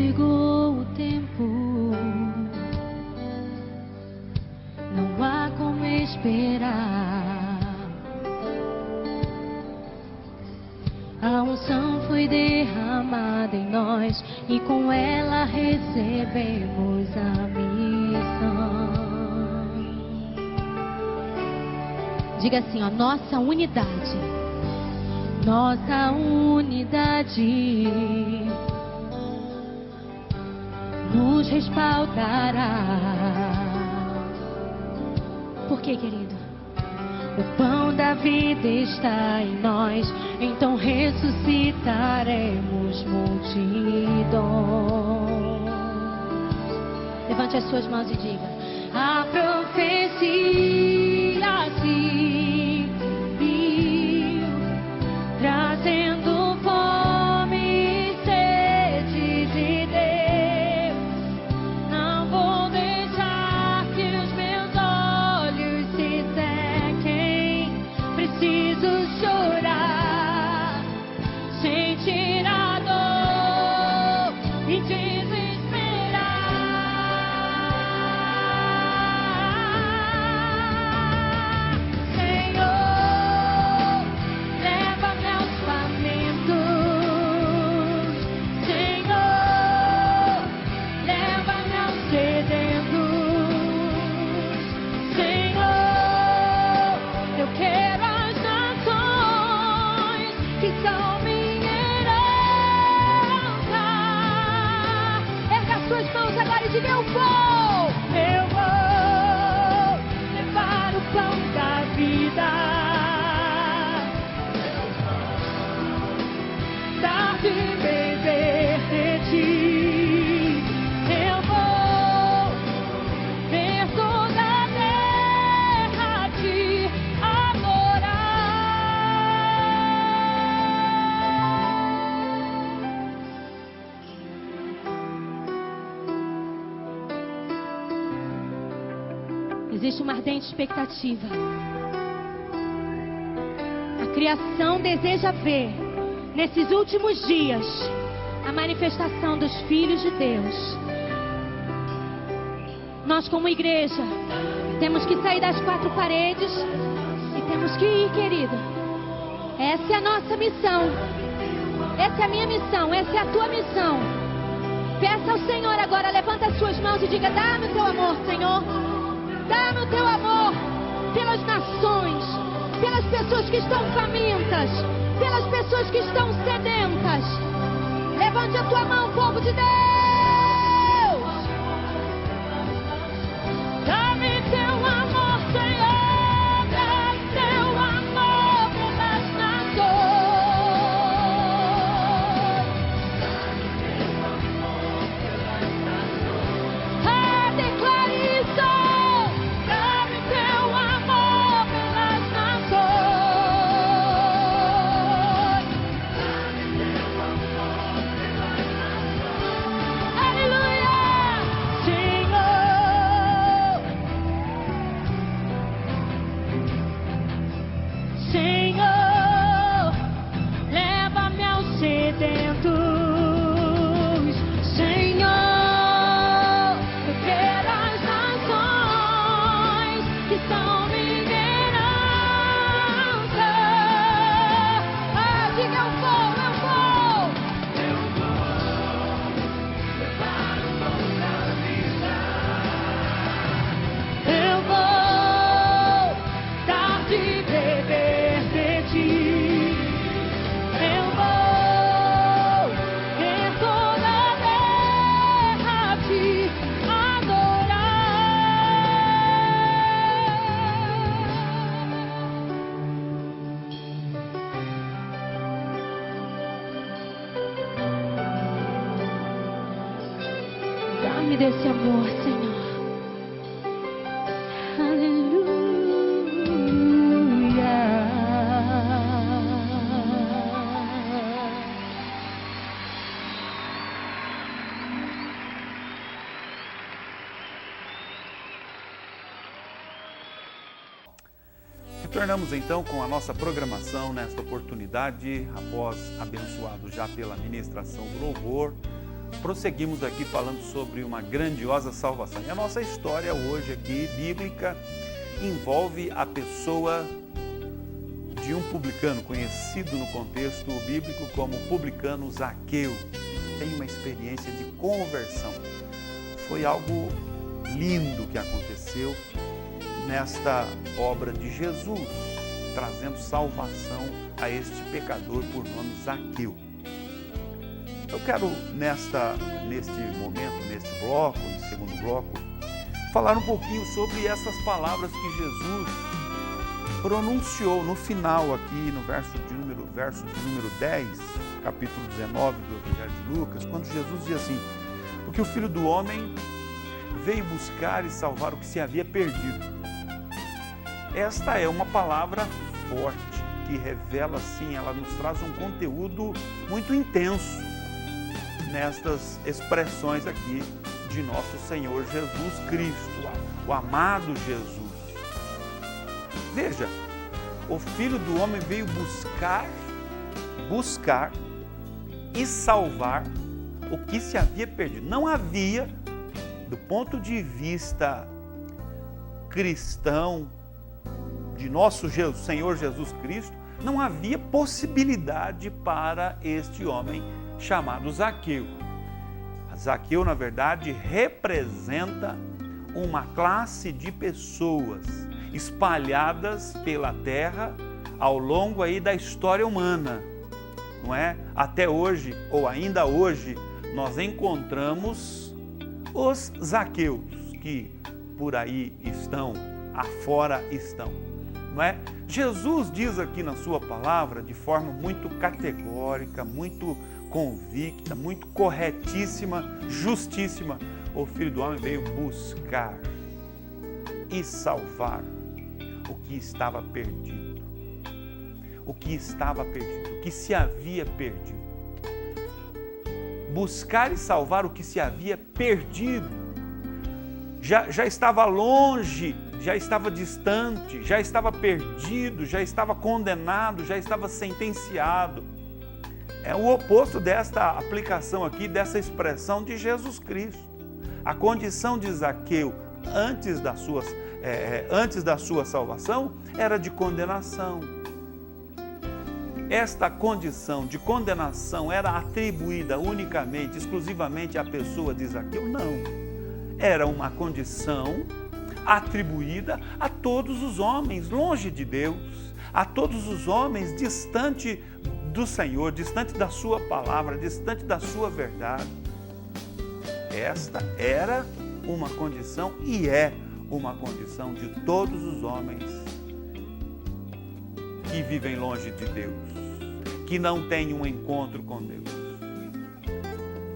chegou o tempo, não há como esperar. A unção foi derramada em nós e com ela recebemos a missão. Diga assim, ó, nossa unidade. Nossa unidade nos respaldará. Por quê, querido? O pão da vida está em nós, então ressuscitaremos multidões. Levante as suas mãos e diga: a profecia se cumpriu, trazendo fome e sede de Deus. Não vou deixar que os meus olhos se sequem. Preciso chorar, sentir a dor e desesperar. Senhor, leva-me aos famintos. Senhor, leva-me aos sedentos. Senhor, eu quero as nações que são minha herança. Erga as suas mãos agora e diga: eu vou levar o pão da vida, dar de beber de ti. Eu vou ver toda a terra te adorar. Existe uma ardente expectativa. A criação deseja ver, nesses últimos dias, a manifestação dos filhos de Deus. Nós, como igreja, temos que sair das quatro paredes e temos que ir, querida. Essa é a nossa missão. Essa é a minha missão. Essa é a tua missão. Peça ao Senhor agora, levanta as suas mãos e diga: dá-me o teu amor, Senhor. Dá-me o teu amor pelas nações, pelas pessoas que estão famintas, pelas pessoas que estão sedentas. Levante a tua mão, povo de Deus. Dá-me teu amor, Senhor. Dá-me teu amor pelas nações. Ah, declare isso. Dá-me teu amor pelas nações. Aleluia! Senhor, Senhor, leva-me aos sedentos. Senhor, eu quero as nações que são minha herança. Ah, diga: eu vou levar o pão da vida. Eu vou dar de beber de ti. Eu vou ver toda a terra te adorar. Dá-me desse amor, Senhor. Aleluia. Retornamos então com a nossa programação nesta oportunidade, após abençoado já pela ministração do louvor. prosseguimos aqui falando sobre uma grandiosa salvação. E a nossa história hoje aqui, bíblica, envolve a pessoa de um publicano, conhecido no contexto bíblico como publicano Zaqueu. Tem uma experiência de conversão. Foi algo lindo que aconteceu nesta obra de Jesus, trazendo salvação a este pecador por nome Zaqueu. Eu quero neste momento, neste bloco, no segundo bloco, falar um pouquinho sobre essas palavras que Jesus pronunciou no final aqui, no verso de número 10, capítulo 19 do Evangelho de Lucas, quando Jesus diz assim: porque o Filho do Homem veio buscar e salvar o que se havia perdido. Esta é uma palavra forte, que revela, sim, ela nos traz um conteúdo muito intenso nestas expressões aqui de nosso Senhor Jesus Cristo, o amado Jesus. Veja, o Filho do Homem veio buscar e salvar o que se havia perdido. Não havia, do ponto de vista cristão, de nosso Senhor Jesus Cristo, não havia possibilidade para este homem chamado Zaqueu. Zaqueu, na verdade, representa uma classe de pessoas espalhadas pela terra ao longo aí da história humana, não é? Até hoje, ou ainda hoje, nós encontramos os Zaqueus que por aí estão, afora estão, não é? Jesus diz aqui na sua palavra, de forma muito categórica, muito convicta, muito corretíssima, justíssima: o Filho do Homem veio buscar e salvar o que estava perdido. O que estava perdido, o que se havia perdido. Buscar e salvar o que se havia perdido. Já estava longe, já estava distante, já estava perdido, já estava condenado, já estava sentenciado. É o oposto desta aplicação aqui, dessa expressão de Jesus Cristo. A condição de Zaqueu antes da sua salvação era de condenação. Esta condição de condenação era atribuída unicamente, exclusivamente à pessoa de Zaqueu? Não. Era uma condição atribuída a todos os homens longe de Deus, a todos os homens distante do Senhor, distante da sua palavra, distante da sua verdade. Esta era uma condição e é uma condição de todos os homens que vivem longe de Deus, que não têm um encontro com Deus.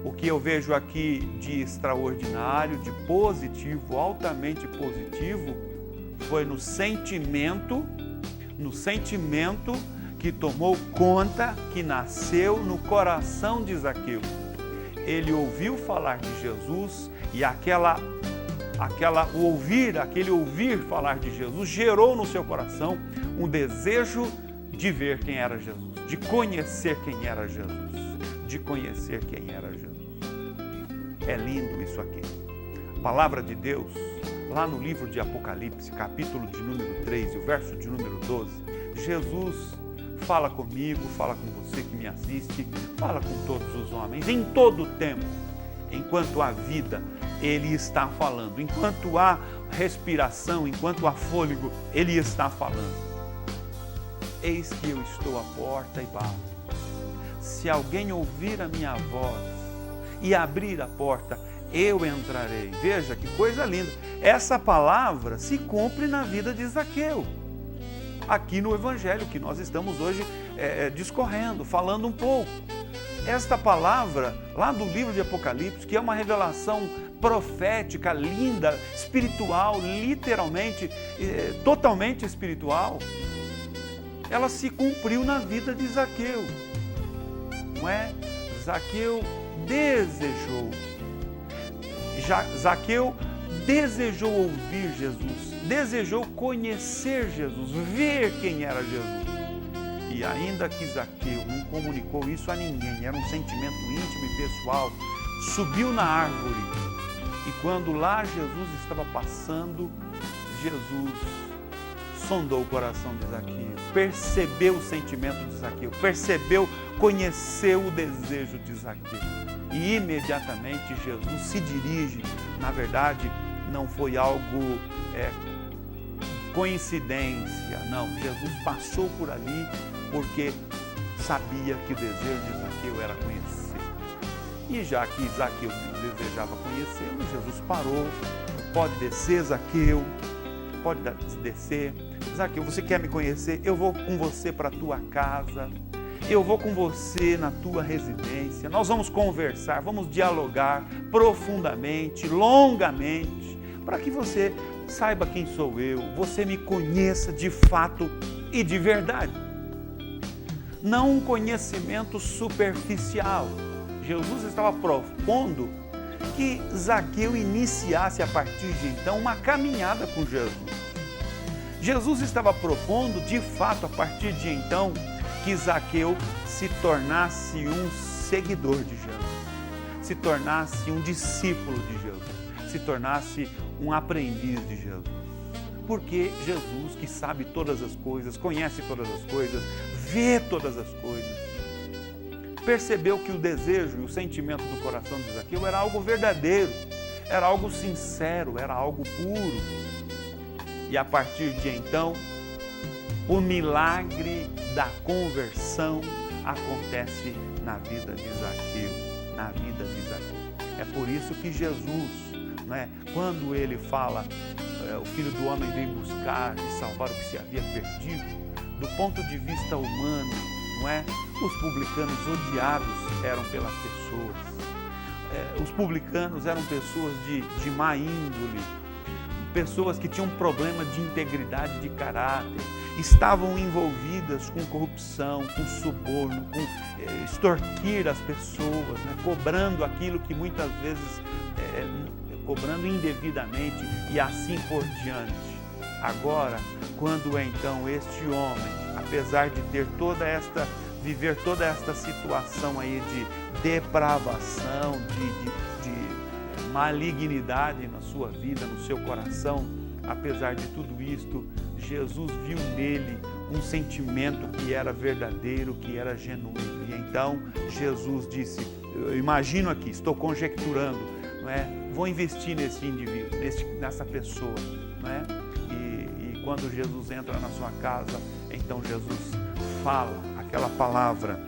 O que eu vejo aqui de extraordinário, de positivo, altamente positivo, foi no sentimento que tomou conta, que nasceu no coração de Zaqueu. Ele ouviu falar de Jesus e aquele ouvir falar de Jesus gerou no seu coração um desejo de ver quem era Jesus, de conhecer quem era Jesus, de conhecer quem era Jesus. É lindo isso aqui. A palavra de Deus, lá no livro de Apocalipse, capítulo de número 3, e o verso de número 12, Jesus fala comigo, fala com você que me assiste, fala com todos os homens, em todo o tempo. Enquanto há vida, Ele está falando. Enquanto há respiração, enquanto há fôlego, Ele está falando. Eis que eu estou à porta e bato. Se alguém ouvir a minha voz e abrir a porta, eu entrarei. Veja que coisa linda. Essa palavra se cumpre na vida de Zaqueu. Aqui no Evangelho que nós estamos hoje discorrendo, falando um pouco. Esta palavra, lá do livro de Apocalipse, que é uma revelação profética, linda, espiritual, literalmente, totalmente espiritual, ela se cumpriu na vida de Zaqueu. Não é? Zaqueu desejou ouvir Jesus, desejou conhecer Jesus, ver quem era Jesus. E ainda que Zaqueu não comunicou isso a ninguém, era um sentimento íntimo e pessoal, subiu na árvore e quando lá Jesus estava passando, Jesus sondou o coração de Zaqueu, percebeu o sentimento de Zaqueu, percebeu, conheceu o desejo de Zaqueu. E imediatamente Jesus se dirige, na verdade, não foi algo coincidência, não. Jesus passou por ali porque sabia que o desejo de Zaqueu era conhecer. E já que Zaqueu desejava conhecê-lo, Jesus parou. Pode descer, Zaqueu, pode descer. Zaqueu, você quer me conhecer? Eu vou com você para a tua casa. Eu vou com você na tua residência. Nós vamos conversar, vamos dialogar profundamente, longamente, para que você saiba quem sou eu, você me conheça de fato e de verdade. Não um conhecimento superficial. Jesus estava propondo que Zaqueu iniciasse a partir de então uma caminhada com Jesus. Jesus estava propondo de fato a partir de então que Zaqueu se tornasse um seguidor de Jesus, se tornasse um discípulo de Jesus, se tornasse um aprendiz de Jesus. Porque Jesus, que sabe todas as coisas, conhece todas as coisas, vê todas as coisas, percebeu que o desejo e o sentimento do coração de Zaqueu era algo verdadeiro, era algo sincero, era algo puro. E a partir de então, o milagre da conversão acontece na vida de Zaqueu, na vida de Zaqueu. É por isso que Jesus, quando ele fala, o Filho do Homem veio buscar e salvar o que se havia perdido, do ponto de vista humano, os publicanos odiados eram pelas pessoas. Os publicanos eram pessoas de má índole, pessoas que tinham problema de integridade de caráter, estavam envolvidas com corrupção, com suborno, com extorquir as pessoas, cobrando aquilo que muitas vezes, cobrando indevidamente e assim por diante. Agora, quando então este homem, apesar de ter viver toda esta situação aí de depravação, de malignidade na sua vida, no seu coração, apesar de tudo isto, Jesus viu nele um sentimento que era verdadeiro, que era genuíno. E então Jesus disse, eu imagino aqui, estou conjecturando, vou investir nesse indivíduo, nessa pessoa, E quando Jesus entra na sua casa, então Jesus fala aquela palavra,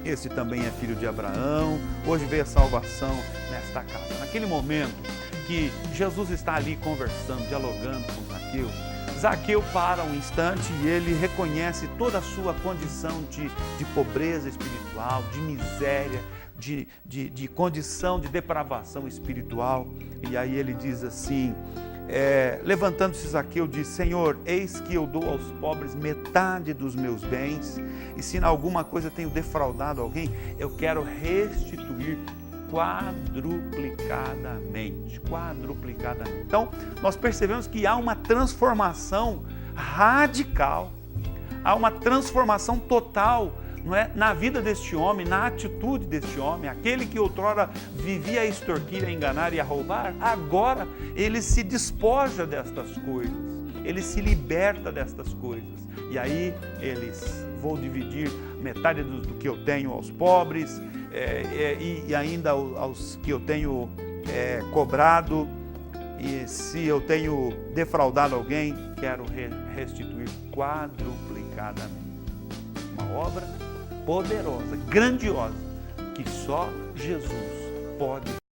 esse também é filho de Abraão, hoje veio a salvação nesta casa. Naquele momento que Jesus está ali conversando, dialogando com Zaqueu, Zaqueu para um instante e ele reconhece toda a sua condição de pobreza espiritual, de miséria, de condição de depravação espiritual. E aí ele diz assim, levantando-se Zaqueu, diz, Senhor, eis que eu dou aos pobres metade dos meus bens, e se em alguma coisa tenho defraudado alguém, eu quero restituir quadruplicadamente. Então, nós percebemos que há uma transformação radical, há uma transformação total, na vida deste homem, na atitude deste homem. Aquele que outrora vivia a extorquir, a enganar e a roubar, agora ele se despoja destas coisas, ele se liberta destas coisas. E aí vou dividir metade do que eu tenho aos pobres, e ainda aos que eu tenho cobrado, e se eu tenho defraudado alguém, quero restituir quadruplicadamente. Uma obra poderosa, grandiosa, que só Jesus pode